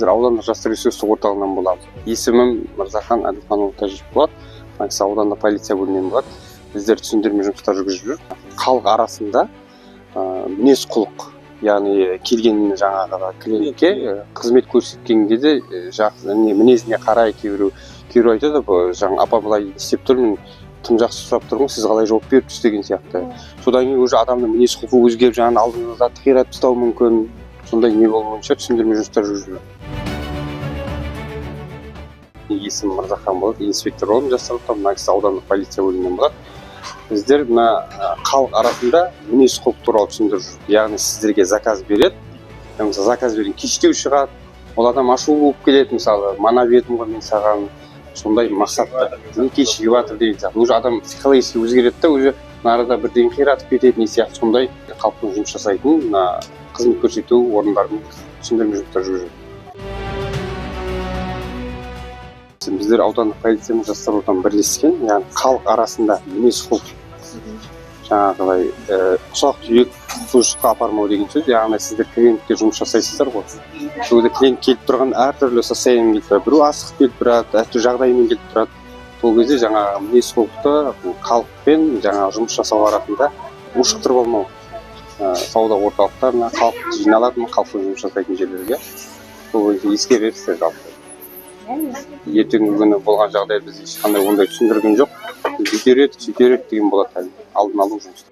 аудандық жастар ресурстық орталығынан боламыз. Есімім Мырзахан Әділханұлы Тәжиев болады. Макс аудандық полиция бөлімінен болады. Біздер түсіндірме жұмыстар жүргізіп жүр. Халық арасында мінез құлық, яғни келген жаңағы клиентке қызмет көрсеткен кезде мінезіне қарай кейбір айтады, жаңа апа былай істеп тұрмын, тым жақсы сұрап тұрмын, сіз қалай жауап беріпсіз деген сияқты. Содан кейін уже адамның мінез құлқы өзгеріп, жаңағы алдыңызда қирап тастауы мүмкін. Сондай не болуынша түсіндірме жұмыстар жүргізіледі. Есімім Мырзахан болады, инспектор боламын жастар орталығында, Макс аудандық полиция бөлімінен болады. Біздер халық арасында мінез құлық туралы түсіндіріп жүрміз. Яғни сіздерге заказ береді. Мысалы заказ берген кештеу шығады. Ол адам ашулы болып келеді, мысалы, мана бердім ғой мен саған, сондай мақсатта не кешігіп жатыр деген сияқты. Уже адам психологически өзгереді да, уже нарада бірден қиратып кетеді, не сияқты. Сондай халықпен жұмыс жасайтын қызмет көрсету орындарының түсіндірме жұмыстар жүргізеді. Біздер аудандық полиция мен жастар орталығы бірлескен, яғни халық арасында мінез құлық, жаңағыдай ұсақ-түйек бұзушылыққа апармау деген сөз. Яғни сіздер клиентке жұмыс жасайсыздар ғой. Сол кезде клиент келіп тұрған әртүрлі состояниемен келіп тұрады. Біреу асығып келіп тұрады, әртүрлі жағдаймен келіп тұрады. Сол кезде жаңағы мінез құлықты халықпен жаңағы жұмыс жасау арасында ушықтырып алмау. Сауда орталықтарына халық жиналатын, халықпен жұмыс жасайтын жерлерге сол бойынша ескересіздер жалпы. Ертеңгі күні болған жағдай біз ешқандай ондай түсіндірген жоқ. Бүйтер едік, сөйтер едік деген болады, алдын алу жұмысы.